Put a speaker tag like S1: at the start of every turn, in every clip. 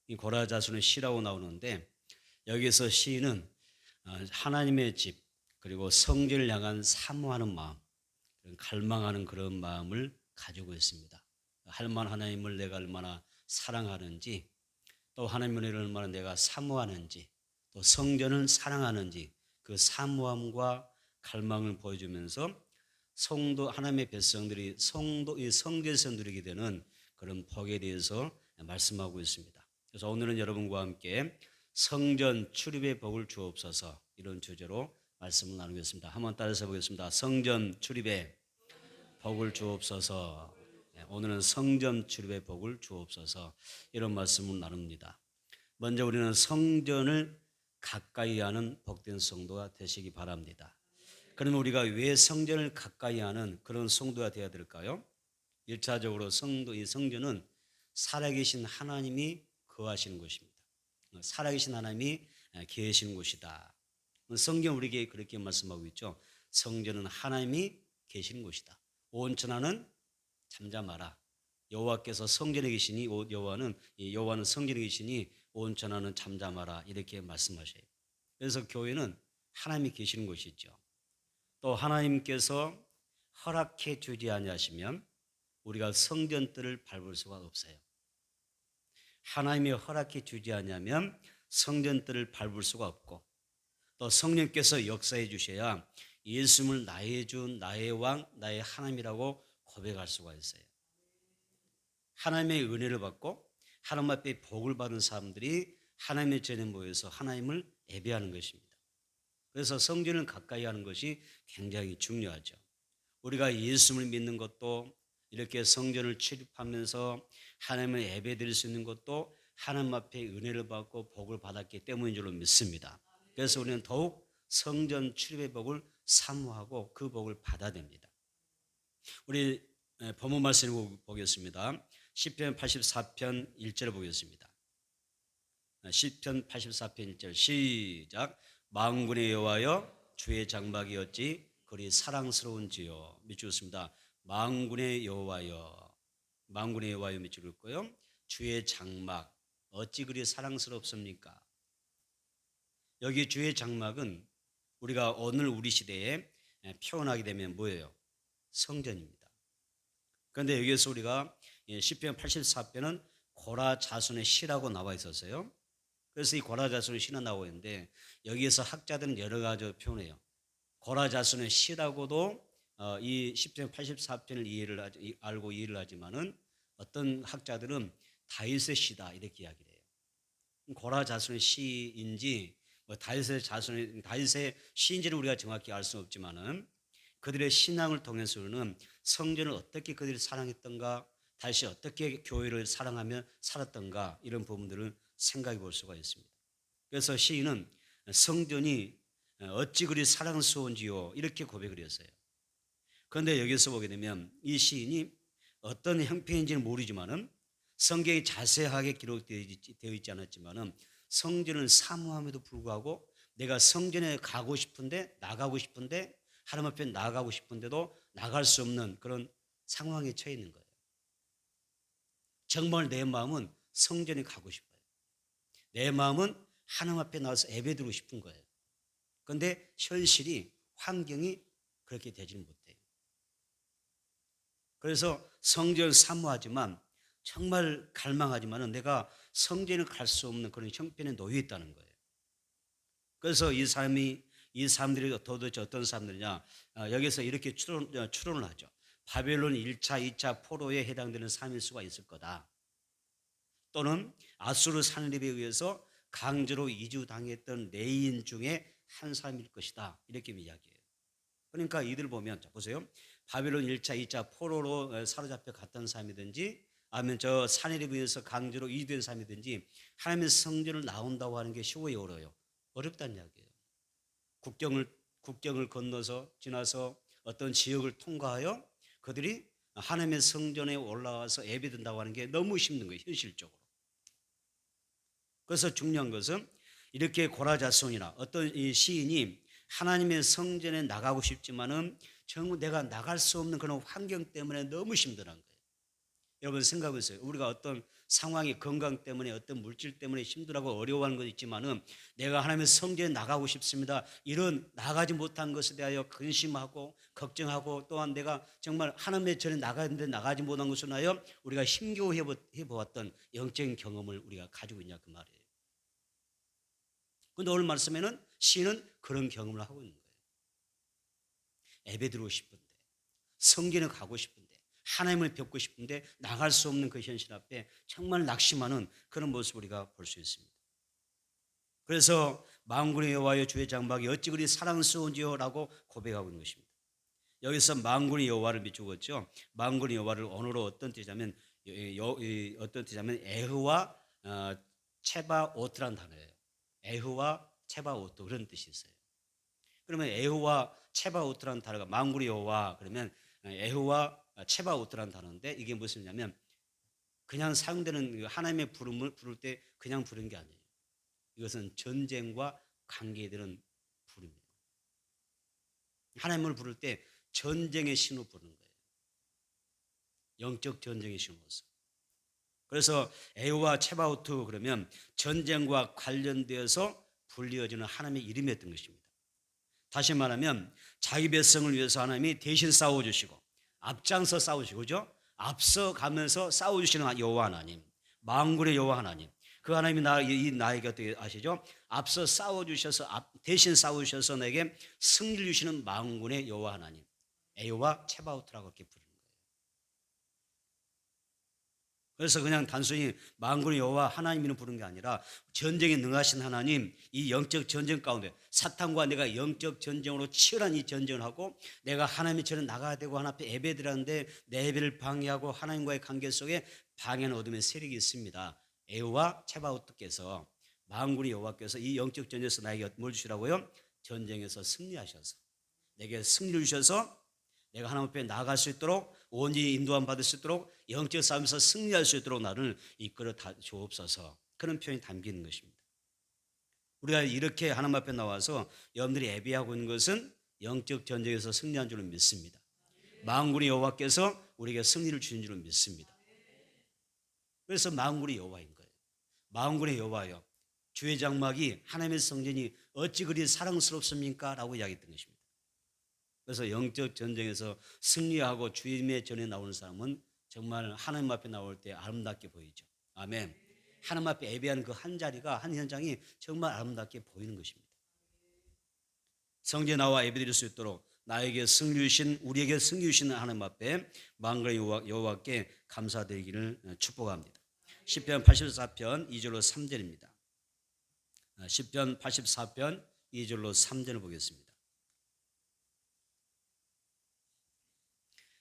S1: 이 고라자손의 시라고 나오는데 여기서 시인은 하나님의 집 그리고 성전을 향한 사모하는 마음, 갈망하는 그런 마음을 가지고 있습니다. 할만 하나님을 내가 얼마나 사랑하는지, 또 하나님을 얼마나 내가 사모하는지, 또 성전을 사랑하는지 그 사모함과 갈망을 보여주면서 성도 하나님의 백성들이 이 성전에서 누리게 되는 그런 복에 대해서 말씀하고 있습니다. 그래서 오늘은 여러분과 함께 성전 출입의 복을 주옵소서 이런 주제로 말씀을 나누겠습니다. 한번 따라서 보겠습니다. 성전 출입의 복을 주옵소서. 오늘은 성전 출입의 복을 주옵소서 이런 말씀을 나눕니다. 먼저 우리는 성전을 가까이 하는 복된 성도가 되시기 바랍니다. 그러면 우리가 왜 성전을 가까이 하는 그런 성도가 되어야 될까요? 1차적으로 이 성전은 살아계신 하나님이 거하시는 곳입니다. 살아계신 하나님이 계시는 곳이다. 성경 우리에게 그렇게 말씀하고 있죠. 성전은 하나님이 계시는 곳이다. 온천하는 잠잠하라. 여호와께서 성전에 계시니 여호와는 성전에 계시니 온천하는 잠잠하라 이렇게 말씀하셔요. 그래서 교회는 하나님이 계시는 곳이죠. 또 하나님께서 허락해 주지 아니하시면 우리가 성전들을 밟을 수가 없어요. 하나님이 허락해 주지 않으면 성전들을 밟을 수가 없고 또 성령께서 역사해 주셔야 예수님을 나의 주, 나의 왕, 나의 하나님이라고 고백할 수가 있어요. 하나님의 은혜를 받고 하나님 앞에 복을 받은 사람들이 하나님의 전에 모여서 하나님을 예배하는 것입니다. 그래서 성전을 가까이 하는 것이 굉장히 중요하죠. 우리가 예수님을 믿는 것도 이렇게 성전을 출입하면서 하나님을 예배드릴 수 있는 것도 하나님 앞에 은혜를 받고 복을 받았기 때문인 줄로 믿습니다. 그래서 우리는 더욱 성전 출입의 복을 사모하고 그 복을 받아야 됩니다. 우리 본문 말씀을 보겠습니다. 시편 84편 1절 보겠습니다. 시편 84편 1절 시작. 만군의 여호와여 주의 장막이었지 그리 사랑스러운지요. 밑줄 긋습니다. 만군의 여호와여 밑줄 긋고요. 주의 장막 어찌 그리 사랑스럽습니까? 여기 주의 장막은 우리가 오늘 우리 시대에 표현하게 되면 뭐예요? 성전입니다. 그런데 여기에서 우리가 시편 84편은 고라 자손의 시라고 나와 있었어요. 그래서 이 고라 자손의 시는 나오고 있는데 여기에서 학자들은 여러 가지 표현해요. 고라 자손의 시라고도 이 시편 84편을 알고 이해를 하지만은 어떤 학자들은 다윗의 시다 이렇게 이야기를 해요. 고라 자손의 시인지 다윗의 시인지를 우리가 정확히 알 수는 없지만은 그들의 신앙을 통해서는 성전을 어떻게 그들이 사랑했던가, 다시 어떻게 교회를 사랑하며 살았던가 이런 부분들을 생각해 볼 수가 있습니다. 그래서 시인은 성전이 어찌 그리 사랑스러운지요 이렇게 고백을 했어요. 그런데 여기서 보게 되면 이 시인이 어떤 형편인지는 모르지만은 성경이 자세하게 기록되어 있지 않았지만은 성전을 사모함에도 불구하고 내가 성전에 나가고 싶은데 하나님 앞에 나가고 싶은데도 나갈 수 없는 그런 상황에 처해 있는 거예요. 정말 내 마음은 성전에 가고 싶어요. 내 마음은 하나님 앞에 나와서 예배드리고 싶은 거예요. 그런데 현실이 환경이 그렇게 되지는 못해요. 그래서 성전을 사모하지만 정말 갈망하지만 내가 성전에 갈 수 없는 그런 형편에 놓여 있다는 거예요. 그래서 이 사람들이 도대체 어떤 사람들이냐 여기서 이렇게 추론을 하죠. 바벨론 1차, 2차 포로에 해당되는 삶일 수가 있을 거다. 또는 아수르 산립에 의해서 강제로 이주당했던 레이인 중에 한 사람일 것이다. 이렇게 이야기해요. 그러니까 이들 보면 보세요. 바벨론 1차, 2차 포로로 사로잡혀 갔던 사람이든지 아니면 저 산립에 의해서 강제로 이주된 사람이든지 하나님의 성전을 나온다고 하는 게 쉬워요, 어려워요? 어렵다는 이야기예요. 국경을 건너서 지나서 어떤 지역을 통과하여 그들이 하나님의 성전에 올라와서 예배드린다고 하는 게 너무 힘든 거예요, 현실적으로. 그래서 중요한 것은 이렇게 고라자손이나 어떤 이 시인이 하나님의 성전에 나가고 싶지만은 정말 내가 나갈 수 없는 그런 환경 때문에 너무 힘들한 거예요. 여러분 생각해 보세요. 우리가 어떤 상황이 건강 때문에 어떤 물질 때문에 힘들어하고 어려워하는 것도 있지만은 내가 하나님의 성전에 나가고 싶습니다. 이런 나가지 못한 것에 대하여 근심하고 걱정하고 또한 내가 정말 하나님의 전에 나가는데 나가지 못한 것을 하여 우리가 힘겨워해 보았던 영적인 경험을 우리가 가지고 있냐 그 말이에요. 근데 오늘 말씀에는 시인은 그런 경험을 하고 있는 거예요. 예배 드리고 싶은데 성전에 가고 싶은데 하나님을 뵙고 싶은데 나갈 수 없는 그 현실 앞에 정말 낙심하는 그런 모습을 우리가 볼 수 있습니다. 그래서 만군의 여호와여 주의 장막이 어찌 그리 사랑스러운지요 라고 고백하고 있는 것입니다. 여기서 만군의 여호와를 비추었죠. 만군의 여호와를 언어로 어떤 뜻이냐면 에흐와 체바오트라는 단어예요. 에흐와 체바오트 그런 뜻이 있어요. 그러면 에흐와 체바오트라는 단어가 만군의 여호와 그러면 에흐와 체바오트라는 단어인데 이게 무엇이냐면 그냥 사용되는 하나님의 부름을 부를 때 그냥 부르는 게 아니에요. 이것은 전쟁과 관계되는 부름입니다. 하나님을 부를 때 전쟁의 신호 부르는 거예요. 영적 전쟁의 신호로서. 그래서 에우와 체바우트 그러면 전쟁과 관련되어서 불리어지는 하나님의 이름이었던 것입니다. 다시 말하면 자기 백성을 위해서 하나님이 대신 싸워주시고 앞장서 싸우시고 그죠? 앞서 가면서 싸워주시는 여호와 하나님, 만군의 여호와 하나님. 그 하나님이 나에게 어떻게 아시죠? 앞서 싸워주셔서 대신 싸우셔서 내게 승리를 주시는 만군의 여호와 하나님, 에우와 체바우트라고 이렇게 부르는 거예요. 그래서 그냥 단순히 만군의 여호와 하나님이는 부르는 게 아니라 전쟁에 능하신 하나님, 이 영적 전쟁 가운데 사탄과 내가 영적 전쟁으로 치열한 이 전쟁을 하고 내가 하나님의 전에 나가야 되고 하나님 앞에 예배드리는데 내 예배를 방해하고 하나님과의 관계 속에 방해는 어둠의 세력이 있습니다. 에우와 체바우트께서 만군의 여호와께서 이 영적 전쟁에서 나에게 뭘 주시라고요? 전쟁에서 승리하셔서 내게 승리를 주셔서 내가 하나님 앞에 나아갈 수 있도록 온전히 인도함 받을 수 있도록 영적 싸움에서 승리할 수 있도록 나를 이끌어 주옵소서 그런 표현이 담기는 것입니다. 우리가 이렇게 하나님 앞에 나와서 여러분들이 예배하고 있는 것은 영적 전쟁에서 승리한 줄로 믿습니다. 만군의 여호와께서 우리에게 승리를 주신 줄로 믿습니다. 그래서 만군의 여호와인 거예요. 만군의 여호와여 주의 장막이 하나님의 성전이 어찌 그리 사랑스럽습니까? 라고 이야기했던 것입니다. 그래서 영적 전쟁에서 승리하고 주님의 전에 나오는 사람은 정말 하나님 앞에 나올 때 아름답게 보이죠. 아멘. 하나님 앞에 예배하는 그 한 자리가 한 현장이 정말 아름답게 보이는 것입니다. 성전에 나와 예배드릴 수 있도록 나에게 승리 주신 우리에게 승리 주시는 하나님 앞에 만군의 여호와께 감사드리기를 축복합니다. 시편 84편 2절로 3절입니다. 시편 84편 2절로 3절을 보겠습니다.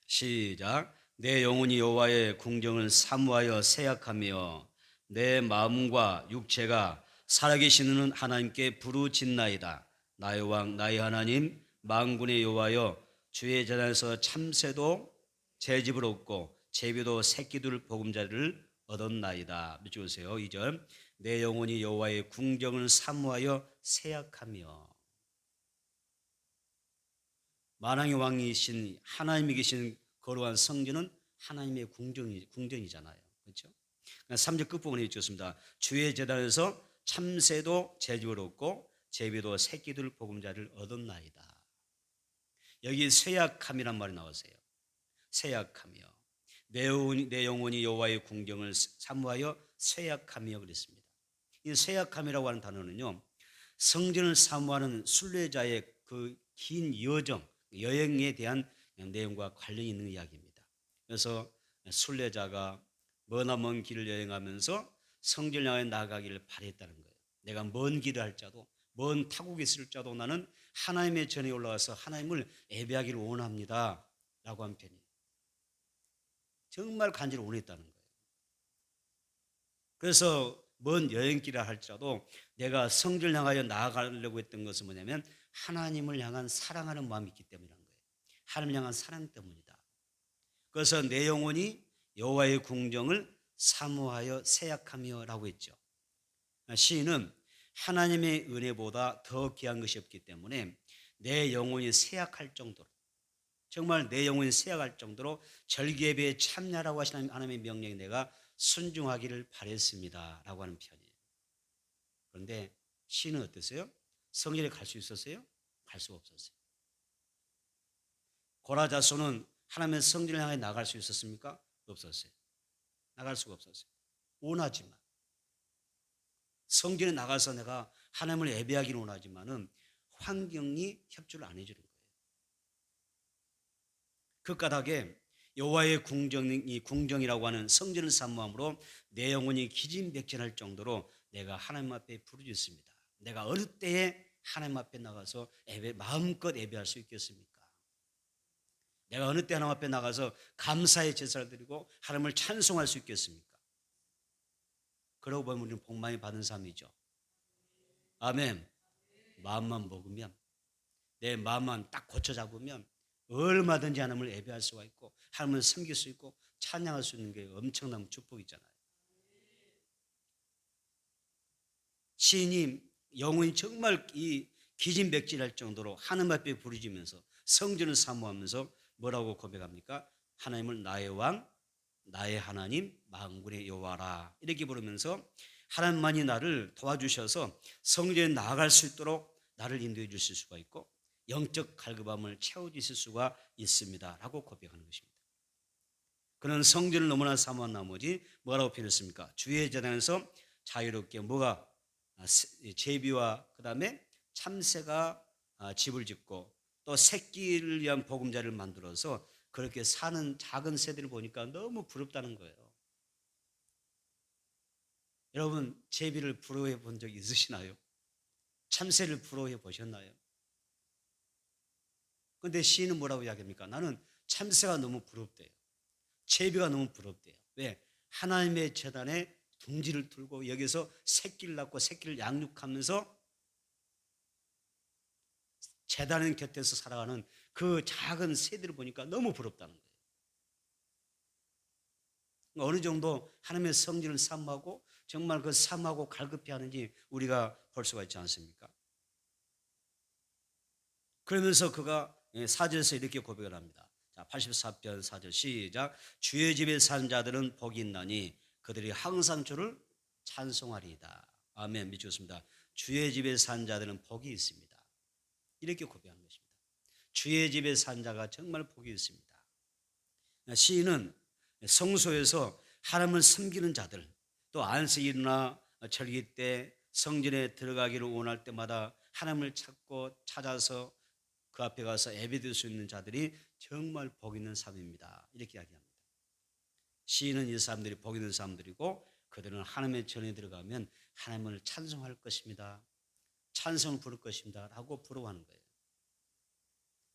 S1: 시작. 내 영혼이 여호와의 궁정을 사모하여 새약하며 내 마음과 육체가 살아계시는 하나님께 부르짖나이다. 나의 왕 나의 하나님 만군의 여호와여 주의 전에서 참새도 제 집을 얻고 제비도 새끼들 보금자리를 얻었나이다. 밑줄 보세요. 2절. 내 영혼이 여호와의 궁정을 사모하여 새약하며 만왕의 왕이신 하나님이 계신 거룩한 성전은 하나님의 궁정이잖아요. 그렇죠? 3절 끝부분에 있습니다. 주의 제단에서 참새도 제 집을 얻고 제비도 새끼들 보금자리를 얻었나이다. 여기 쇠약함이란 말이 나왔어요. 쇠약하며 내 영혼이 여호와의 궁정을 사모하여 쇠약하며 그랬습니다. 이 쇠약함이라고 하는 단어는요. 성전을 사모하는 순례자의 그 긴 여행에 대한 내용과 관련이 있는 이야기입니다. 그래서 순례자가 머나먼 길을 여행하면서 성전을 향해 나아가기를 바랬다는 거예요. 내가 먼 길을 할자도 먼 타국에 있을 자도 나는 하나님의 전에 올라가서 하나님을 예배하기를 원합니다 라고 한 편이에요. 정말 간절히 원했다는 거예요. 그래서 먼 여행길을 할지라도 내가 성전을 향하여 나아가려고 했던 것은 뭐냐면 하나님을 향한 사랑하는 마음이 있기 때문이라는 거예요. 하나님을 향한 사랑 때문이다. 그래서 내 영혼이 여호와의 궁정을 사모하여 새약하며 라고 했죠. 시인은 하나님의 은혜보다 더 귀한 것이 없기 때문에 내 영혼이 새약할 정도로 정말 내 영혼이 새약할 정도로 절기예배에 참여하라고 하시는 하나님의 명령에 내가 순종하기를 바랬습니다 라고 하는 편이에요. 그런데 시인은 어땠어요? 성전에 갈 수 있었어요? 갈 수가 없었어요. 고라 자손은 하나님의 성전을 향해 나갈 수 있었습니까? 없었어요. 나갈 수가 없었어요. 원하지만 성전에 나가서 내가 하나님을 예배하기는 원하지만은 환경이 협조를 안 해주는 거예요. 그 까닭에 여호와의 궁정이라고 하는 성전을 사모함으로 내 영혼이 기진백진할 정도로 내가 하나님 앞에 부르짖습니다. 내가 어느 때에 하나님 앞에 나가서 마음껏 예배할 수 있겠습니까? 내가 어느 때 하나님 앞에 나가서 감사의 제사를 드리고 하나님을 찬송할 수 있겠습니까? 그러고 보면 우리는 복 많이 받은 삶이죠. 아멘. 마음만 먹으면, 내 마음만 딱 고쳐 잡으면 얼마든지 하나님을 예배할 수가 있고 하나님을 섬길 수 있고 찬양할 수 있는 게 엄청난 축복이잖아요. 시인이 영혼이 정말 이 기진맥진할 정도로 하나님 앞에 부르짖으면서 성전을 사모하면서 뭐라고 고백합니까? 하나님을 나의 왕, 나의 하나님, 만군의 여호와라 이렇게 부르면서 하나님만이 나를 도와주셔서 성전에 나아갈 수 있도록 나를 인도해 주실 수가 있고 영적 갈급함을 채워주실 수가 있습니다 라고 고백하는 것입니다. 그는 성전을 너무나 사모한 나머지 뭐라고 표현했습니까? 주의 재단에서 자유롭게 뭐가 제비와 그 다음에 참새가 집을 짓고 또 새끼를 위한 보금자리를 만들어서 그렇게 사는 작은 새들을 보니까 너무 부럽다는 거예요. 여러분 제비를 부러워해 본 적 있으시나요? 참새를 부러워해 보셨나요? 그런데 시인은 뭐라고 이야기합니까? 나는 참새가 너무 부럽대요. 제비가 너무 부럽대요. 왜? 하나님의 제단에 둥지를 들고 여기서 새끼를 낳고 새끼를 양육하면서 제단 곁에서 살아가는 그 작은 새들을 보니까 너무 부럽다는 거예요. 어느 정도 하나님의 성질을 사모하고 정말 그 사모하고 갈급해 하는지 우리가 볼 수가 있지 않습니까? 그러면서 그가 4절에서 이렇게 고백을 합니다. 자, 84편 4절 시작. 주의 집에 사는 자들은 복이 있나니 그들이 항상 주를 찬송하리이다. 아멘. 미치겠습니다. 주의 집에 사는 자들은 복이 있습니다. 이렇게 고백하는 것입니다. 주의 집에 산 자가 정말 복이 있습니다. 시인은 성소에서 하나님을 섬기는 자들, 또 안식일이나 절기 때 성전에 들어가기를 원할 때마다 하나님을 찾아서 그 앞에 가서 예배드릴 수 있는 자들이 정말 복 있는 삶입니다. 이렇게 이야기합니다. 시인은 이 사람들이 복 있는 사람들이고 그들은 하나님의 전에 들어가면 하나님을 찬송할 것입니다. 찬송을 부를 것입니다. 라고 부러워하는 거예요.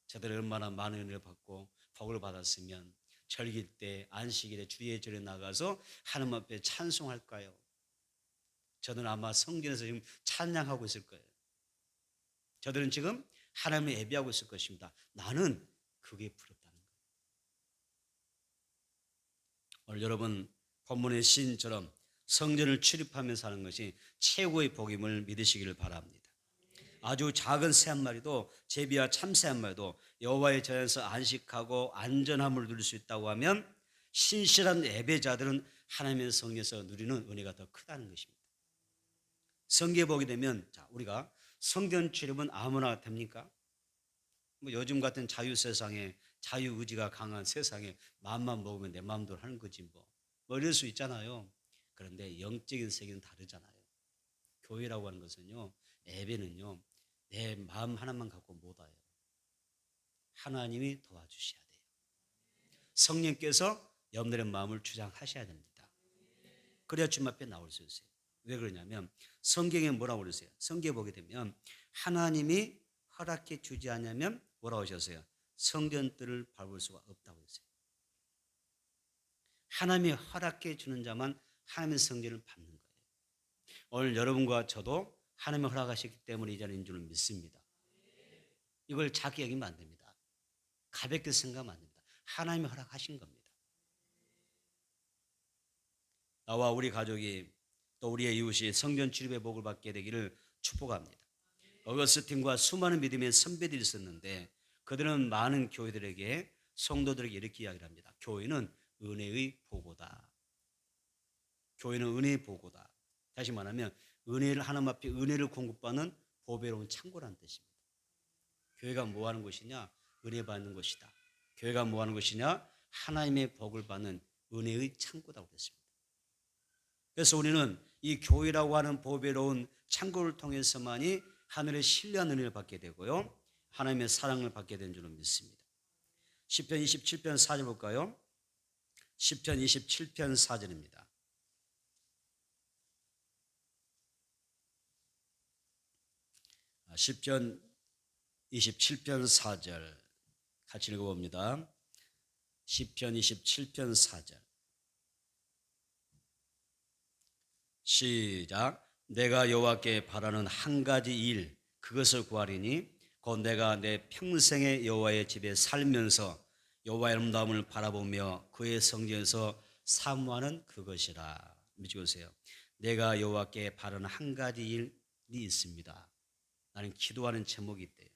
S1: 저들이 얼마나 많은 은혜를 받고 복을 받았으면 절기 때 안식일에 주의 절에 나가서 하나님 앞에 찬송할까요? 저는 아마 성전에서 지금 찬양하고 있을 거예요. 저들은 지금 하나님을 예배하고 있을 것입니다. 나는 그게 부럽다는 거예요. 오늘 여러분 본문의 시인처럼 성전을 출입하면서 사는 것이 최고의 복임을 믿으시기를 바랍니다. 아주 작은 새 한 마리도 제비와 참새 한 마리도 여호와의 전에서 안식하고 안전함을 누릴 수 있다고 하면 신실한 예배자들은 하나님의 성에서 누리는 은혜가 더 크다는 것입니다. 성경에 보게 되면 우리가 성전 출입은 아무나 됩니까? 뭐 요즘 같은 자유 세상에 자유의지가 강한 세상에 마음만 먹으면 내 마음대로 하는 거지 뭐 이럴 수 있잖아요. 그런데 영적인 세계는 다르잖아요. 교회라고 하는 것은요, 예배는요, 내 마음 하나만 갖고 못 와요. 하나님이 도와주셔야 돼요. 성령께서 여러분들의 마음을 주장하셔야 됩니다. 그래야 주님 앞에 나올 수 있어요. 왜 그러냐면 성경에 뭐라고 그러세요? 성경에 보게 되면 하나님이 허락해 주지 않으면 뭐라고 하셨어요? 성전들을 밟을 수가 없다고 했어요. 하나님이 허락해 주는 자만 하나님의 성전을 밟는 거예요. 오늘 여러분과 저도 하나님이 허락하셨기 때문에 이 자리인 줄 믿습니다. 이걸 작게 여기면 안 됩니다. 가볍게 생각하면 안 됩니다. 하나님이 허락하신 겁니다. 나와 우리 가족이 또 우리의 이웃이 성전 출입의 복을 받게 되기를 축복합니다. 어거스틴과 수많은 믿음의 선배들이 있었는데 그들은 많은 교회들에게 성도들에게 이렇게 이야기를 합니다. 교회는 은혜의 보고다. 교회는 은혜의 보고다. 다시 말하면 은혜를 하나님 앞에 은혜를 공급받는 보배로운 창고라는 뜻입니다. 교회가 뭐 하는 곳이냐? 은혜 받는 곳이다. 교회가 뭐 하는 곳이냐? 하나님의 복을 받는 은혜의 창고라고 그랬습니다. 그래서 우리는 이 교회라고 하는 보배로운 창고를 통해서만이 하늘의 신뢰한 은혜를 받게 되고요, 하나님의 사랑을 받게 된 줄로 믿습니다. 시편 27편 4절 볼까요? 시편 27편 4절입니다. 시편 27편 4절 같이 읽어봅니다. 시편 27편 4절 시작. 내가 여호와께 바라는 한 가지 일 그것을 구하리니 곧 내가 내 평생의 여호와의 집에 살면서 여호와의 아름다움을 바라보며 그의 성전에서 사모하는 그것이라. 믿으세요. 내가 여호와께 바라는 한 가지 일이 있습니다. 나는 기도하는 제목이 있대요.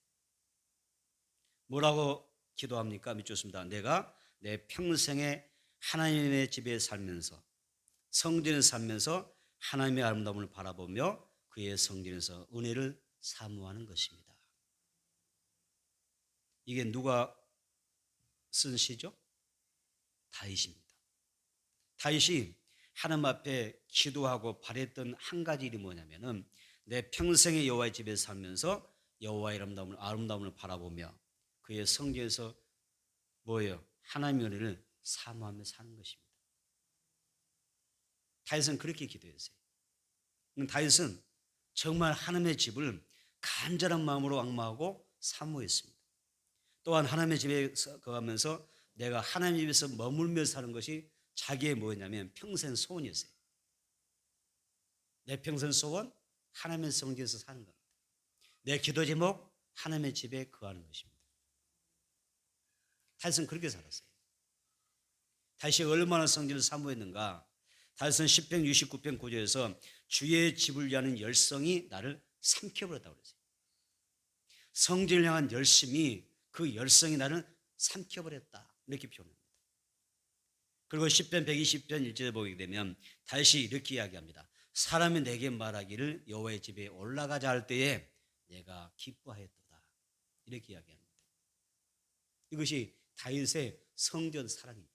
S1: 뭐라고 기도합니까? 믿겠습니다. 내가 내 평생에 하나님의 집에 살면서 성전에 살면서 하나님의 아름다움을 바라보며 그의 성전에서 은혜를 사모하는 것입니다. 이게 누가 쓴 시죠? 다윗입니다. 다윗이 하나님 앞에 기도하고 바랬던 한 가지 일이 뭐냐면은 내 평생의 여호와의 집에 살면서 여호와의 아름다움을 바라보며 그의 성전에서 뭐예요? 하나님의 은혜를 사모하며 사는 것입니다. 다윗은 그렇게 기도했어요. 다윗은 정말 하나님의 집을 간절한 마음으로 앙마하고 사모했습니다. 또한 하나님의 집에 거하면서 내가 하나님 집에서 머물며 사는 것이 자기의 뭐였냐면 평생 소원이었어요. 내 평생 소원 하나님의 성전에서 사는 겁니다. 내 기도 제목 하나님의 집에 거하는 것입니다. 다윗은 그렇게 살았어요. 다윗이 얼마나 성전을 사모했는가? 다윗은 시편 69편 9절에서 주의 집을 위하는 열성이 나를 삼켜버렸다고 그랬어요. 성전을 향한 열심이 그 열성이 나를 삼켜버렸다 이렇게 표현합니다. 그리고 시편 120편 1절에 보게 되면 다윗이 이렇게 이야기합니다. 사람이 내게 말하기를 여호와의 집에 올라가자 할 때에 내가 기뻐하였도다 이렇게 이야기합니다. 이것이 다윗의 성전 사랑입니다.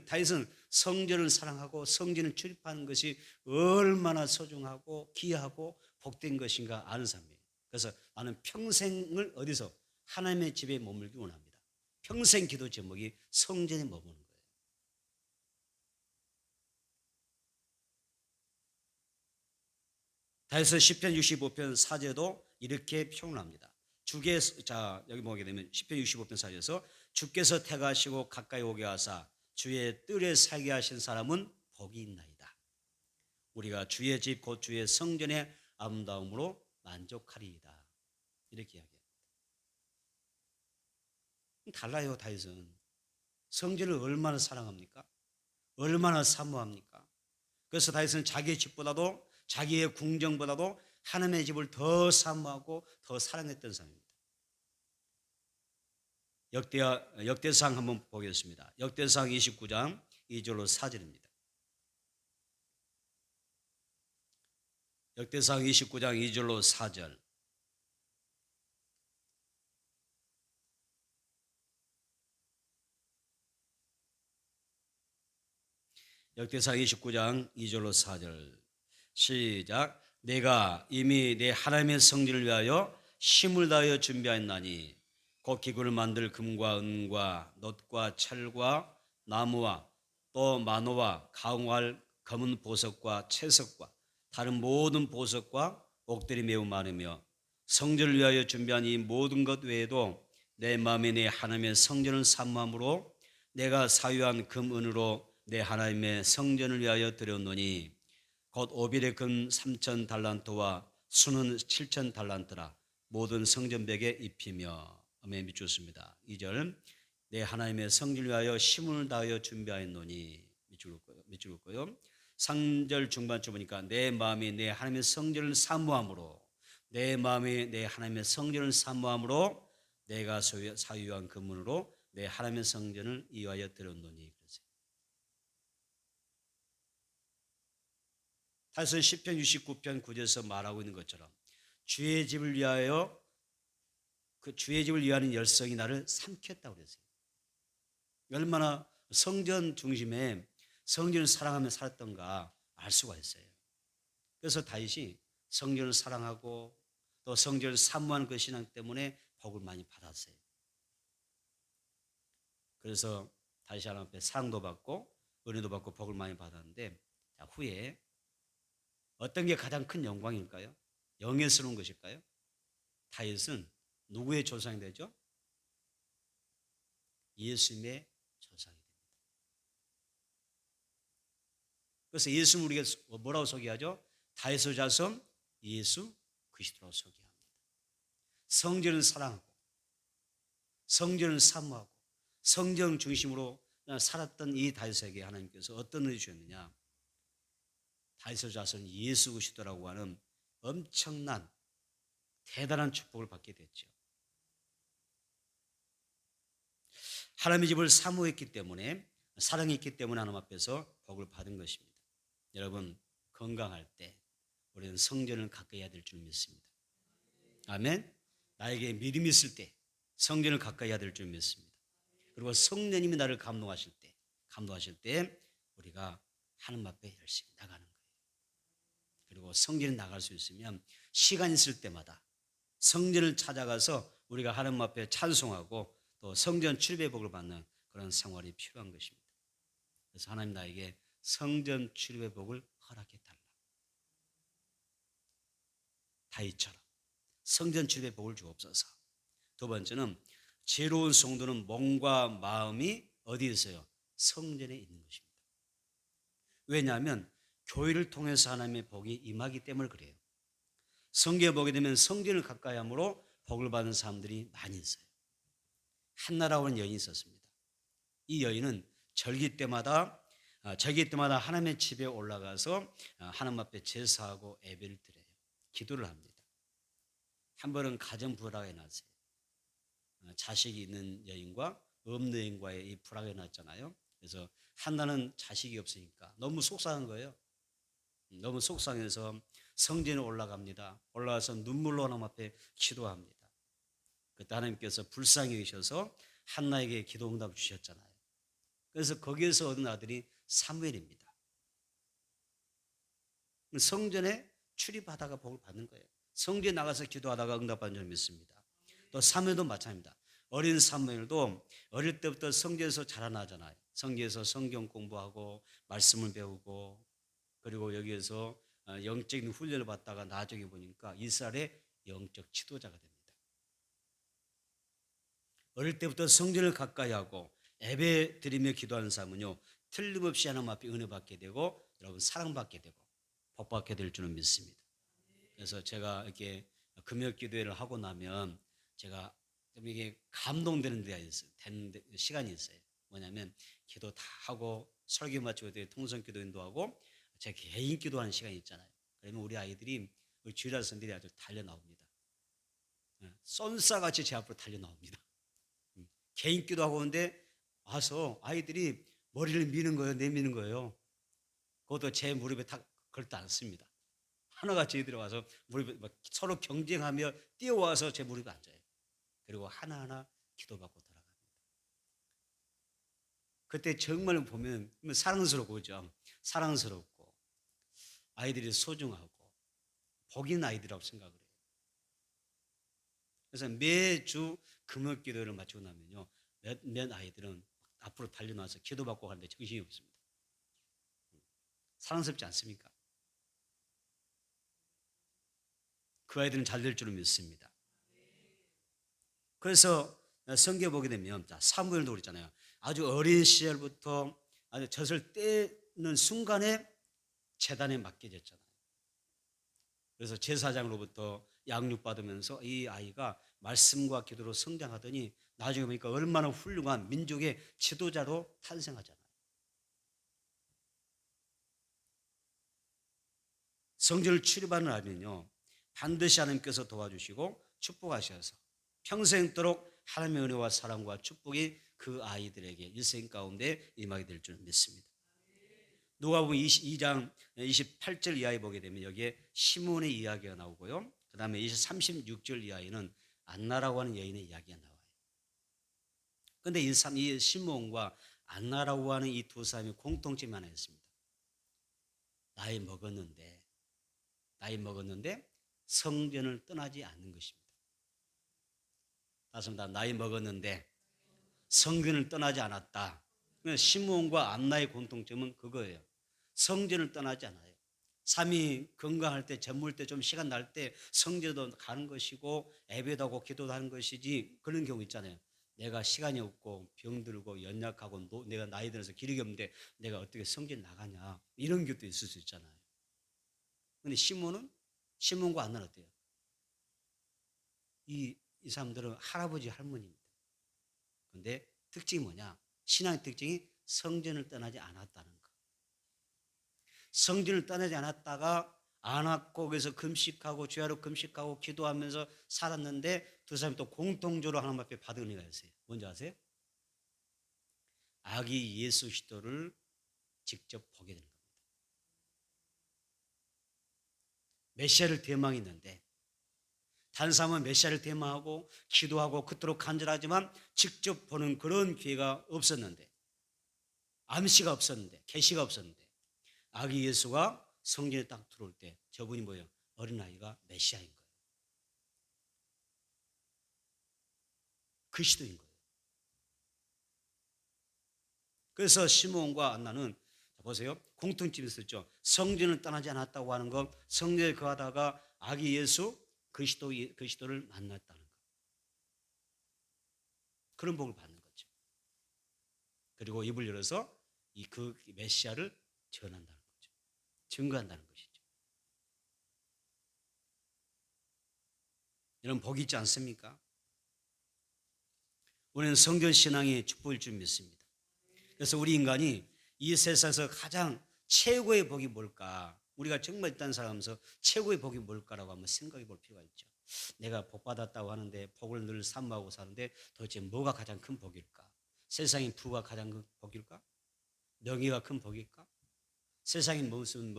S1: 다윗은 성전을 사랑하고 성전을 출입하는 것이 얼마나 소중하고 귀하고 복된 것인가 아는 사람이에요. 그래서 나는 평생을 어디서 하나님의 집에 머물기 원합니다. 평생 기도 제목이 성전에 머무는 거예요. 다윗은 시편 65편 4절도 이렇게 표현합니다. 여기 보게 되면 시편 65편 4절에서 주께서 택하시고 가까이 오게 하사 주의 뜰에 살게 하신 사람은 복이 있나이다. 우리가 주의 집 곧 주의 성전의 아름다움으로 만족하리이다. 이렇게 이야기합니다. 달라요. 다윗은 성전을 얼마나 사랑합니까? 얼마나 사모합니까? 그래서 다윗은 자기의 집보다도 자기의 궁정보다도 하나님의 집을 더 사모하고 더 사랑했던 사람입니다. 역대상 한번 보겠습니다. 역대상 29장 2절로 4절입니다. 역대상 29장 2절로 4절. 역대상 29장 2절로 4절 시작. 내가 이미 내 하나님의 성전을 위하여 힘을 다하여 준비하였나니 곧 기구를 만들 금과 은과 놋과 철과 나무와 또 만호와 가공할 검은 보석과 채석과 다른 모든 보석과 옥들이 매우 많으며 성전을 위하여 준비한 이 모든 것 외에도 내 마음에 내 하나님의 성전을 사모함으로 내가 사유한 금은으로 내 하나님의 성전을 위하여 드렸노니 곧 오빌의 금 3천 달란트와 수는 7천 달란트라 모든 성전벽에 입히며. 아멘. 믿겠습니다. 2절 내 하나님의 성전을 위하여 힘을 다하여 준비하였노니 밑줄 긋고요. 3절 중반쯤 보니까 내 마음이 내 하나님의 성전을 사모함으로 내 마음이 내 하나님의 성전을 사모함으로 내가 사유한 금문으로 내 하나님의 성전을 이와여 드렸노니. 다윗은 시편 69편 9절에서 말하고 있는 것처럼 주의 집을 위하여 주의 집을 위하는 열성이 나를 삼켰다고 그랬어요. 얼마나 성전 중심에 성전을 사랑하며 살았던가 알 수가 있어요. 그래서 다윗이 성전을 사랑하고 또 성전을 사모하는 그 신앙 때문에 복을 많이 받았어요. 그래서 다윗이 하나님 앞에 사랑도 받고 은혜도 받고 복을 많이 받았는데, 후에 어떤 게 가장 큰 영광일까요? 영예스러운 것일까요? 다윗은 누구의 조상이 되죠? 예수님의 조상이 됩니다. 그래서 예수님 우리가 뭐라고 소개하죠? 다윗의 자손 예수 그리스도라고 소개합니다. 성전을 사랑하고 성전을 사모하고 성전 중심으로 살았던 이 다윗에게 하나님께서 어떤 은혜 주셨느냐? 다윗의 자손 예수 그리스도라고 하는 엄청난 대단한 축복을 받게 됐죠. 하나님의 집을 사모했기 때문에, 사랑했기 때문에 하나님 앞에서 복을 받은 것입니다. 여러분, 건강할 때 우리는 성전을 가까이 해야 될 줄 믿습니다. 아멘. 나에게 믿음이 있을 때 성전을 가까이 해야 될 줄 믿습니다. 그리고 성령님이 나를 감동하실 때 우리가 하나님 앞에 열심히 나가는 거예요. 그리고 성전에 나갈 수 있으면 시간 있을 때마다 성전을 찾아가서 우리가 하나님 앞에 찬송하고 또 성전 출입의 복을 받는 그런 생활이 필요한 것입니다. 그래서 하나님 나에게 성전 출입의 복을 허락해 달라. 다윗처럼 성전 출입의 복을 주옵소서. 두 번째는 지혜로운 성도는 몸과 마음이 어디에 있어요? 성전에 있는 것입니다. 왜냐하면 교회를 통해서 하나님의 복이 임하기 때문에 그래요. 성경에 보게 되면 성전을 가까이 함으로 복을 받는 사람들이 많이 있어요. 한나라고 하는 여인이 있었습니다. 이 여인은 절기 때마다 하나님의 집에 올라가서 하나님 앞에 제사하고 예배를 드려요. 기도를 합니다. 한 번은 가정 불화가 났어요. 자식이 있는 여인과 없는 여인과의 이 불화가 났잖아요. 그래서 한나는 자식이 없으니까 너무 속상한 거예요. 너무 속상해서 성전에 올라갑니다. 올라가서 눈물로 하나님 앞에 기도합니다. 그때 하나님께서 불쌍히 여기셔서 한나에게 기도 응답 주셨잖아요. 그래서 거기에서 얻은 아들이 사무엘입니다. 성전에 출입하다가 복을 받는 거예요. 성전에 나가서 기도하다가 응답받는 줄 믿습니다. 또 사무엘도 마찬가지입니다. 어린 사무엘도 어릴 때부터 성전에서 자라나잖아요. 성전에서 성경 공부하고 말씀을 배우고, 그리고 여기에서 영적인 훈련을 받다가 나중에 보니까 이스라엘의 영적 지도자가 됩니다. 어릴 때부터 성전을 가까이 하고 예배 드리며 기도하는 사람은요, 틀림없이 하나님 앞에 은혜 받게 되고 여러분 사랑받게 되고 복 받게 될 줄은 믿습니다. 그래서 제가 이렇게 금요 기도회를 하고 나면 제가 좀 이게 감동되는 데가 있어요. 되는 시간이 있어요. 뭐냐면 기도 다 하고 설교 마치고 통성 기도 인도하고 제 개인 기도하는 시간이 있잖아요. 그러면 우리 아이들이, 우리 주일날 선들이 아주 달려 나옵니다. 쏜싸같이 제 앞으로 달려 나옵니다. 개인 기도하고 오는데 와서 아이들이 머리를 미는 거예요, 내미는 거예요. 그것도 제 무릎에 탁 걸지 않습니다. 하나같이 애들이 와서 무릎에 막 서로 경쟁하며 뛰어와서 제 무릎에 앉아요. 그리고 하나하나 기도받고 돌아갑니다. 그때 정말 보면 사랑스럽고, 그죠? 사랑스럽고 아이들이 소중하고 복 있는 아이들이라고 생각을 해요. 그래서 매주 금요 기도를 마치고 나면요, 몇 아이들은 앞으로 달려나와서 기도받고 가는데 정신이 없습니다. 사랑스럽지 않습니까? 그 아이들은 잘 될 줄은 믿습니다. 그래서 성경에 보게 되면 사무엘도 그랬잖아요. 아주 어린 시절부터 아주 젖을 떼는 순간에 제단에 맡겨졌잖아요. 그래서 제사장으로부터 양육받으면서 이 아이가 말씀과 기도로 성장하더니 나중에 보니까 얼마나 훌륭한 민족의 지도자로 탄생하잖아요. 성전을 출입하는 아이는요, 반드시 하나님께서 도와주시고 축복하셔서 평생도록 하나님의 은혜와 사랑과 축복이 그 아이들에게 일생 가운데 임하게 될 줄 믿습니다. 누가복음 22장 28절 이하에 보게 되면 여기에 시몬의 이야기가 나오고요. 그 다음에 36절 이하에는 안나라고 하는 여인의 이야기가 나와요. 그런데 이 시몬과 안나라고 하는 이 두 사람이 공통점이 하나 있습니다. 나이 먹었는데 성전을 떠나지 않는 것입니다. 다시 한번 나이 먹었는데 성전을 떠나지 않았다. 시몬과 안나의 공통점은 그거예요. 성전을 떠나지 않아요. 삶이 건강할 때, 젊을 때, 좀 시간 날 때 성전도 가는 것이고 예배도 기도도 하는 것이지, 그런 경우 있잖아요. 내가 시간이 없고 병들고 연약하고 내가 나이 들어서 기력이 없는데 내가 어떻게 성전 나가냐, 이런 것도 있을 수 있잖아요. 그런데 시몬과 안나는 어때요? 이 사람들은 할아버지 할머니입니다. 그런데 특징이 뭐냐? 신앙의 특징이 성전을 떠나지 않았다는 거. 성전을 떠나지 않았고 그래서 금식하고 주야로 금식하고 기도하면서 살았는데 두 사람이 또 공통적으로 하나님 앞에 받은 은혜가 있어요. 뭔지 아세요? 아기 예수 그리스도를 직접 보게 되는 겁니다. 메시아를 대망했는데 다른 사람은 메시아를 대망하고 기도하고 그토록 간절하지만 직접 보는 그런 기회가 없었는데, 암시가 없었는데, 계시가 없었는데, 아기 예수가 성전에 딱 들어올 때 저분이 뭐예요? 어린아이가 메시아인 거예요. 그리스도인 거예요. 그래서 시몬과 안나는 보세요. 공통점이 있었죠. 성전을 떠나지 않았다고 하는 것, 성전에 거하다가 아기 예수 그리스도를 만났다는 것. 그런 복을 받는 거죠. 그리고 입을 열어서 그 메시아를 전한다는 거죠. 증거한다는 것이죠. 이런 복이 있지 않습니까? 우리는 성전 신앙이 축복일 줄 믿습니다. 그래서 우리 인간이 이 세상에서 가장 최고의 복이 뭘까? 우리가 정말 일단 살아가면서 최고의 복이 뭘까라고 한번 생각해 볼 필요가 있죠. 내가 복 받았다고 하는데, 복을 늘 사모하고 사는데 도대체 뭐가 가장 큰 복일까? 세상의 부가 가장 큰 복일까? 명예가 큰 복일까? 세상의 무슨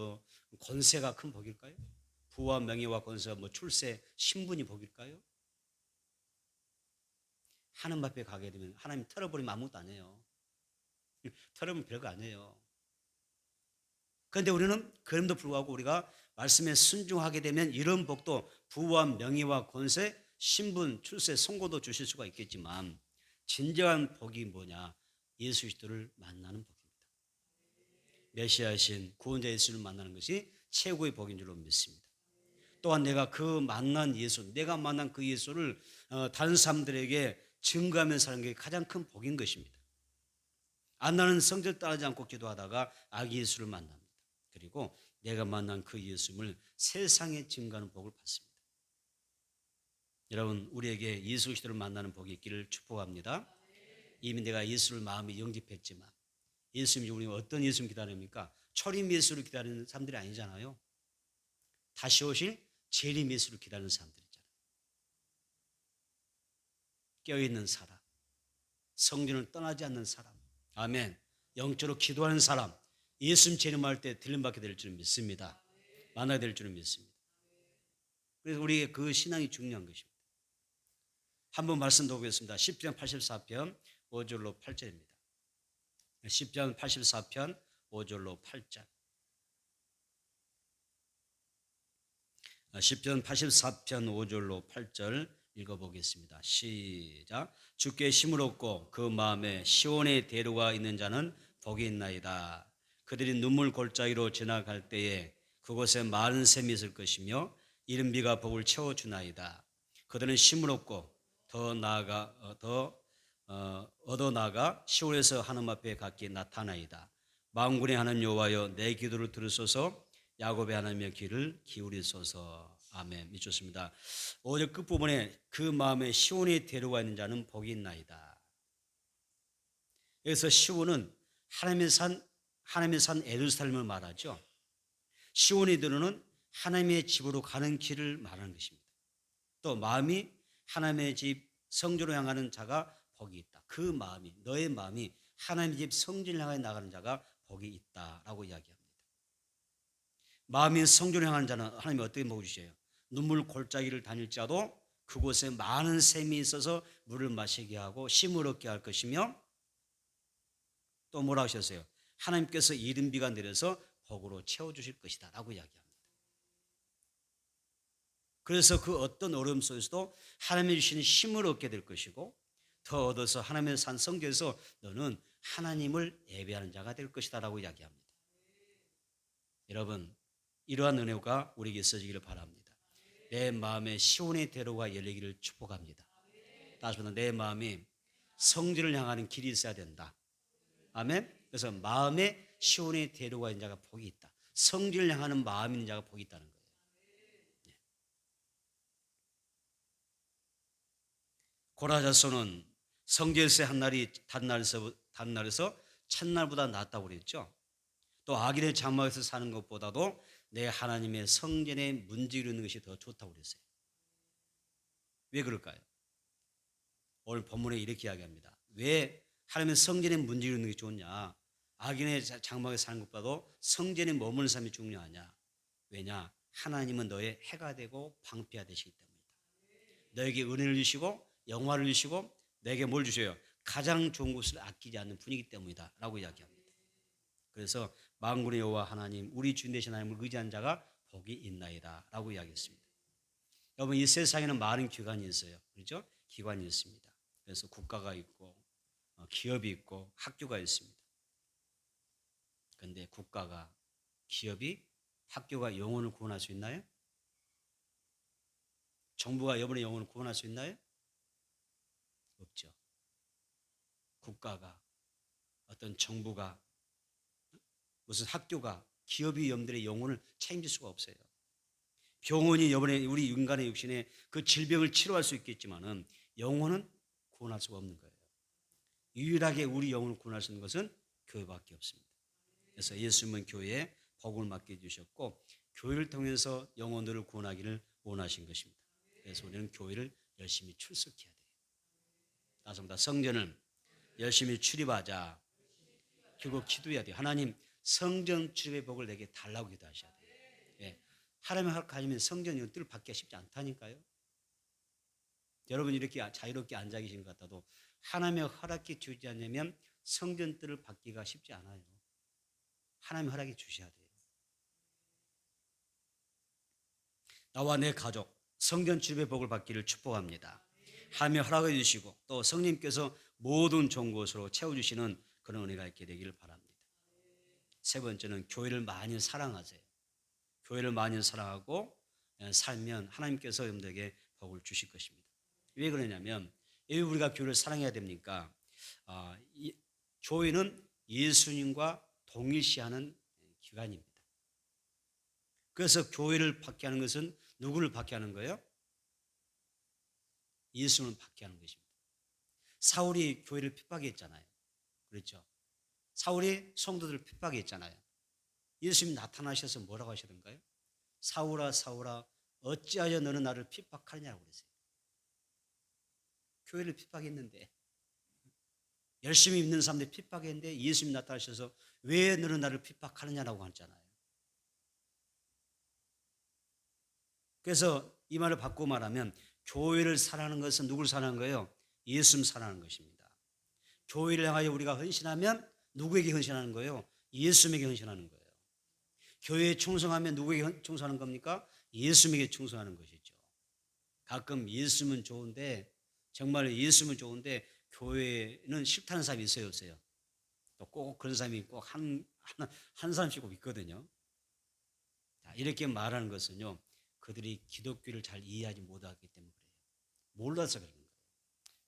S1: 권세가 큰 복일까요? 부와 명예와 권세와 출세, 신분이 복일까요? 하나님 앞에 가게 되면 하나님 털어버리면 아무것도 안 해요. 털으면 별거 아니에요. 그런데 우리는 그럼에도 불구하고 우리가 말씀에 순종하게 되면 이런 복도, 부와 명예와 권세, 신분, 출세, 성고도 주실 수가 있겠지만 진정한 복이 뭐냐? 예수 그리스도를 만나는 복입니다. 메시아이신 구원자 예수를 만나는 것이 최고의 복인 줄로 믿습니다. 또한 내가 내가 만난 그 예수를 다른 사람들에게 증거하면서 사는 게 가장 큰 복인 것입니다. 안나는 성전을 떠나지 않고 기도하다가 아기 예수를 만납니다. 그리고 내가 만난 그 예수님을 세상에 증거하는 복을 받습니다. 여러분, 우리에게 예수 그리스도를 만나는 복이 있기를 축복합니다. 이미 내가 예수를 마음에 영접했지만 예수님이 우리 어떤 예수님 기다립니까? 초림 예수를 기다리는 사람들이 아니잖아요. 다시 오실 재림 예수를 기다리는 사람들이잖아요. 깨어있는 사람, 성전을 떠나지 않는 사람, 아멘. 영적으로 기도하는 사람, 예수님 재림할 때 들림받게 될 줄 믿습니다. 만나게 될 줄 믿습니다. 그래서 우리의 그 신앙이 중요한 것입니다. 한번 말씀 더 보겠습니다. 10편 84편 5절로 8절입니다. 10편 84편 5절로 8절. 10편 84편 5절로 8절 읽어보겠습니다. 시작. 주께 힘을 얻고 그 마음에 시온의 대로가 있는 자는 복이 있나이다. 그들이 눈물 골짜기로 지나갈 때에 그곳에 많은 샘이 있을 것이며 이른 비가 복을 채워주나이다. 그들은 힘을 얻고 얻어 나가 시온에서 하나님 앞에 갖게 나타나이다. 만군의 하나님 여호와여, 내 기도를 들으소서. 야곱의 하나님의 귀를 기울이소서. 아멘. 믿습니다. 5절 끝부분에 그 마음에 시온의 대로가 있는 자는 복이 있나이다. 여기서 시온은 하나님의 산 예루살렘을 말하죠. 시온의 대로는 하나님의 집으로 가는 길을 말하는 것입니다. 또 마음이 하나님의 집 성전으로 향하는 자가 복이 있다. 그 마음이, 너의 마음이 하나님의 집 성전을 향해 나가는 자가 복이 있다라고 이야기합니다. 마음이 성전을 향하는 자는 하나님이 어떻게 먹어주셔요? 눈물 골짜기를 다닐지라도 그곳에 많은 샘이 있어서 물을 마시게 하고 쉼을 얻게 할 것이며 또 뭐라 하셨어요? 하나님께서 이른 비가 내려서 복으로 채워주실 것이다 라고 이야기합니다. 그래서 그 어떤 어려움 속에서도 하나님이 주시는 힘을 얻게 될 것이고 더 얻어서 하나님의 산 성경에서 너는 하나님을 예배하는 자가 될 것이다 라고 이야기합니다. 여러분, 이러한 은혜가 우리에게 있어지기를 바랍니다. 내 마음에 시온의 대로가 열리기를 축복합니다. 다시 한번 내 마음이 성전을 향하는 길이 있어야 된다. 아멘. 그래서 마음에 시온의 대로가 있는 자가 복이 있다. 성전을 향하는 마음이 있는 자가 복이 있다는 거예요. 고라자손은 성결세 한 날이 단날에서 첫날보다 낫다고 그랬죠. 또 악인의 장막에서 사는 것보다도 내 하나님의 성전에 문지르는 것이 더 좋다고 그랬어요. 왜 그럴까요? 오늘 본문에 이렇게 이야기합니다. 왜 하나님의 성전에 문지르는 게 좋냐? 악인의 장막에 사는 것보다도 성전에 머무는 삶이 중요하냐? 왜냐? 하나님은 너의 해가 되고 방패가 되시기 때문이다. 너에게 은혜를 주시고 영화를 주시고 내게 뭘 주셔요? 가장 좋은 것을 아끼지 않는 분이기 때문이다 라고 이야기합니다. 그래서 만군의 여호와 하나님 우리 주인 되신 하나님을 의지한 자가 복이 있나이다 라고 이야기했습니다. 여러분 이 세상에는 많은 기관이 있어요. 그렇죠? 기관이 있습니다. 그래서 국가가 있고 기업이 있고 학교가 있습니다. 그런데 국가가 기업이 학교가 영혼을 구원할 수 있나요? 정부가 여러분의 영혼을 구원할 수 있나요? 없죠. 국가가 어떤 정부가 무슨 학교가 기업이 여러분들의 영혼을 책임질 수가 없어요. 병원이 여러분의 우리 인간의 육신에 그 질병을 치료할 수 있겠지만은 영혼은 구원할 수가 없는 거예요. 유일하게 우리 영혼을 구원할 수 있는 것은 교회밖에 없습니다. 그래서 예수님은 교회에 복을 맡겨 주셨고 교회를 통해서 영혼들을 구원하기를 원하신 것입니다. 그래서 우리는 교회를 열심히 출석해야 돼요. 따라서 성전을 열심히 출입하자. 그리고 기도해야 돼요. 하나님 성전 출입의 복을 내게 달라고 기도하셔야 돼요. 예. 하나님의 허락 아니면 성전 뜰 받기가 쉽지 않다니까요. 여러분 이렇게 자유롭게 앉아 계신 것 같아도 하나님의 허락이 주지 않으면 성전 뜰을 받기가 쉽지 않아요. 하나님의 허락이 주셔야 돼요. 나와 내 가족 성전 출입의 복을 받기를 축복합니다. 하나님의 허락을 주시고 또 성령님께서 모든 좋은 것으로 채워주시는 그런 은혜가 있게 되기를 바랍니다. 세 번째는 교회를 많이 사랑하세요. 교회를 많이 사랑하고 살면 하나님께서 여러분들에게 복을 주실 것입니다. 왜 그러냐면 왜 우리가 교회를 사랑해야 됩니까? 교회는 예수님과 동일시하는 기관입니다. 그래서 교회를 받게 하는 것은 누구를 받게 하는 거예요? 예수님을 받게 하는 것입니다. 사울이 교회를 핍박했잖아요. 그렇죠? 사울이 성도들을 핍박했잖아요. 예수님이 나타나셔서 뭐라고 하시던가요? 사울아 사울아 어찌하여 너는 나를 핍박하느냐고 그랬어요. 교회를 핍박했는데 열심히 믿는 사람들이 핍박했는데 예수님이 나타나셔서 왜 너는 나를 핍박하느냐라고 하잖아요. 그래서 이 말을 바꾸고 말하면 교회를 사랑하는 것은 누구를 사랑하는 거예요? 예수님 사랑하는 것입니다. 교회를 향하여 우리가 헌신하면 누구에게 헌신하는 거예요? 예수님에게 헌신하는 거예요. 교회에 충성하면 누구에게 충성하는 겁니까? 예수님에게 충성하는 것이죠. 가끔 예수님은 좋은데 정말 예수님은 좋은데 교회는 싫다는 사람이 있어요, 없어요? 또 꼭 그런 사람이 꼭 한 사람씩 꼭 있거든요. 이렇게 말하는 것은요, 그들이 기독교를 잘 이해하지 못하기 때문에 그래요. 몰라서 그런 거예요.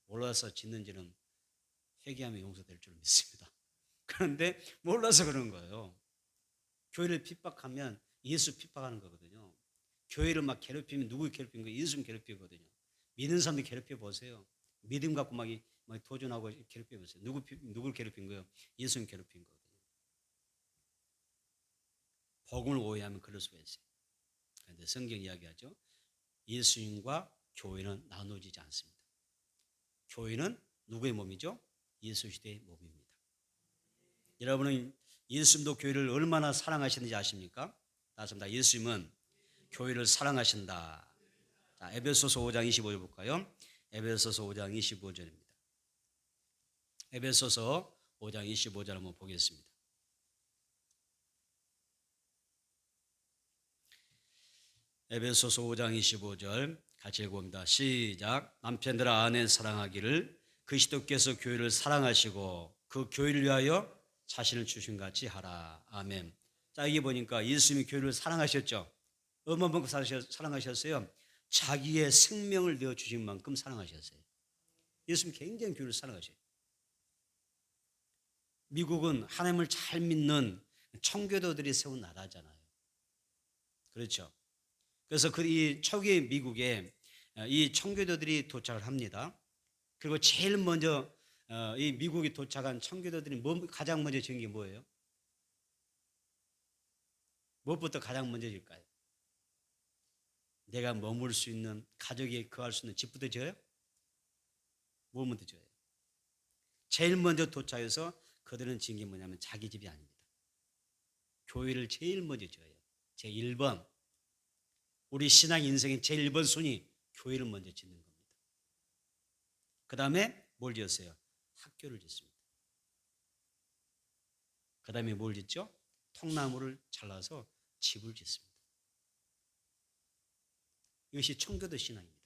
S1: 몰라서 짓는지는 회개하면 용서될 줄 믿습니다. 그런데 몰라서 그런 거예요. 교회를 핍박하면 예수 핍박하는 거거든요. 교회를 막 괴롭히면 누구 괴롭히는 거예요? 예수님 괴롭히거든요. 믿는 사람들 괴롭혀 보세요. 믿음 갖고 막 도전하고 괴롭혀 보세요. 누굴 괴롭힌 거예요? 예수님 괴롭힌 거거든요. 복음을 오해하면 그럴 수가 있어요. 그런데 성경 이야기하죠. 예수님과 교회는 나눠지지 않습니다. 교회는 누구의 몸이죠? 예수 시대의 몸입니다. 여러분은 예수님도 교회를 얼마나 사랑하시는지 아십니까? 따습니다. 예수님은 교회를 사랑하신다. 자, 에베소서 5장 25절 볼까요? 에베소서 5장 25절입니다. 에베소서 5장 25절 한번 보겠습니다. 에베소서 5장 25절 같이 읽어봅니다. 시작. 남편들아 아내 사랑하기를 그리스도께서 교회를 사랑하시고 그 교회를 위하여 자신을 주신 같이 하라. 아멘. 자, 여기 보니까 예수님이 교회를 사랑하셨죠. 얼마만큼 사랑하셨어요? 자기의 생명을 내어주신 만큼 사랑하셨어요. 예수님 굉장히 교회를 사랑하셔요. 미국은 하나님을 잘 믿는 청교도들이 세운 나라잖아요. 그렇죠. 그래서 이 초기 미국에 이 청교도들이 도착을 합니다. 그리고 제일 먼저 이 미국에 도착한 청교도들이 가장 먼저 지은 게 뭐예요? 무엇부터 가장 먼저 질까요? 내가 머물 수 있는, 가족이 거할 수 있는 집부터 지어요? 무엇부터 지어요? 제일 먼저 도착해서 그들은 지은 게 뭐냐면 자기 집이 아닙니다. 교회를 제일 먼저 지어요. 제1번. 우리 신앙 인생의 제1번 순위, 교회를 먼저 짓는 겁니다. 그 다음에 뭘 지었어요? 학교를 짓습니다. 그 다음에 뭘 짓죠? 통나무를 잘라서 집을 짓습니다. 이것이 청교도 신앙입니다.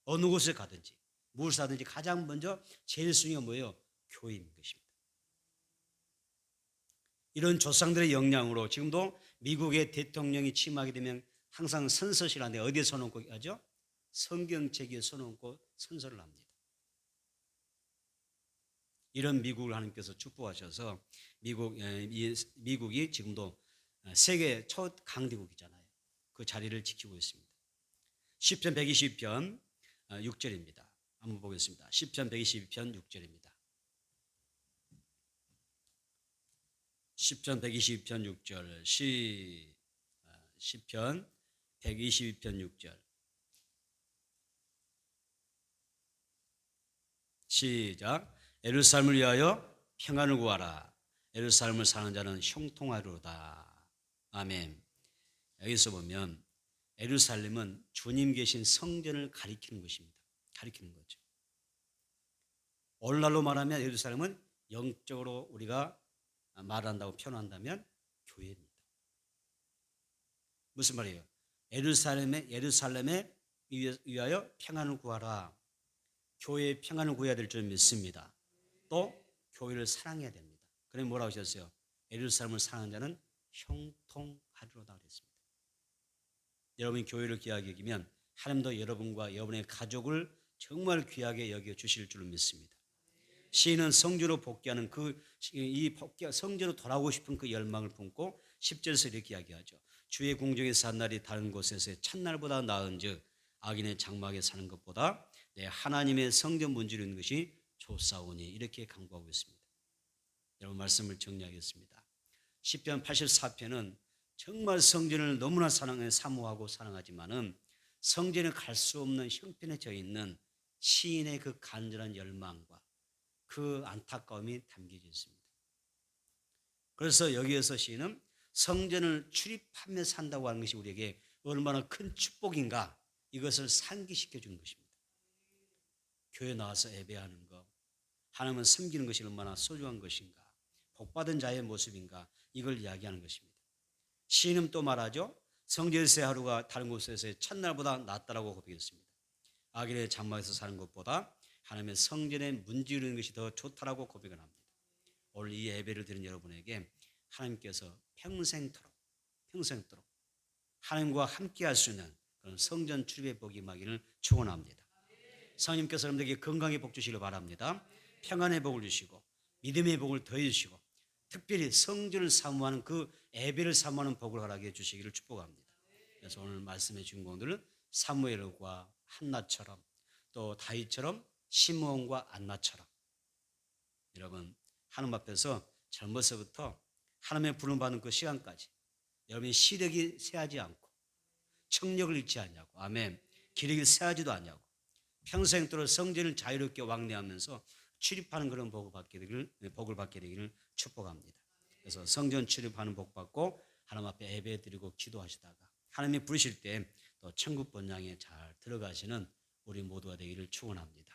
S1: 어느 곳에 가든지 무엇을 하든지 가장 먼저 제일 순위가 뭐예요? 교회인 것입니다. 이런 조상들의 영향으로 지금도 미국의 대통령이 취임하게 되면 항상 선서실 하는데 어디에 써놓고 하죠? 성경책에 써놓고 선서를 합니다. 이런 미국을 하나님께서 축복하셔서 미국이 지금도 세계 첫 강대국이잖아요. 그 자리를 지키고 있습니다. 시편 120편 6절입니다. 한번 보겠습니다. 시편 120편 6절입니다. 시편 120편 6절 시편 122편 6절 시작. 예루살렘을 위하여 평안을 구하라. 예루살렘을 사는 자는 형통하리로다. 아멘. 여기서 보면 예루살렘은 주님 계신 성전을 가리키는 것입니다. 가리키는 거죠. 오늘날로 말하면 예루살렘은 영적으로 우리가 말한다고 표현한다면 교회입니다. 무슨 말이에요? 예루살렘에 위하여 평안을 구하라. 교회에 평안을 구해야 될 줄 믿습니다. 또 교회를 사랑해야 됩니다. 그럼 뭐라고 하셨어요? 예루살렘을 사랑하는 자는 형통하리로다 그랬습니다. 여러분이 교회를 귀하게 여기면 하나님도 여러분과 여러분의 가족을 정말 귀하게 여겨 주실 줄 믿습니다. 시인은 성전으로 복귀하는 성전으로 돌아오고 싶은 그 열망을 품고 10절에서 이렇게 이야기하죠. 주의 궁정에서 한 날이 다른 곳에서의 첫날보다 나은즉 악인의 장막에 사는 것보다 내 하나님의 성전 문지로 있는 것이 좋사오니 이렇게 강구하고 있습니다. 여러분 말씀을 정리하겠습니다. 시편 84편은 정말 성전을 너무나 사모하고 사랑하지만은 성전에 갈 수 없는 형편에 져 있는 시인의 그 간절한 열망과 그 안타까움이 담겨져 있습니다. 그래서 여기에서 시인은 성전을 출입하며 산다고 하는 것이 우리에게 얼마나 큰 축복인가 이것을 상기시켜 주는 것입니다. 교회 나와서 예배하는 것, 하나님을 섬기는 것이 얼마나 소중한 것인가, 복받은 자의 모습인가 이걸 이야기하는 것입니다. 시인은 또 말하죠. 성전에서의 하루가 다른 곳에서의 첫날보다 낫다라고 고백했습니다. 악인의 장막에서 사는 것보다 하나님의 성전에 문지르는 것이 더 좋다라고 고백을 합니다. 오늘 이 예배를 드린 여러분에게 하나님께서 평생토록 하나님과 함께 할 수 있는 그런 성전 출입의 복이 임하기를 축원합니다. 성령님께서 여러분들에게 건강의 복 주시기를 바랍니다. 평안의 복을 주시고 믿음의 복을 더해 주시고 특별히 성전을 사모하는 그 예배를 사모하는 복을 허락해 주시기를 축복합니다. 그래서 오늘 말씀의 주인공들은 사무엘과 한나처럼 또 다윗처럼 시므온과 안나처럼 여러분 하나님 앞에서 젊어서부터 하나님의 부름 받는 그 시간까지 여러분이 시력이 새하지 않고 청력을 잃지 않냐고 아멘 기력이 새하지도 않냐고 평생도록 성전을 자유롭게 왕래하면서 출입하는 그런 복을 받게 되기를 축복합니다. 그래서 성전 출입하는 복 받고 하나님 앞에 예배드리고 기도하시다가 하나님이 부르실 때 또 천국 본향에 잘 들어가시는 우리 모두가 되기를 축원합니다.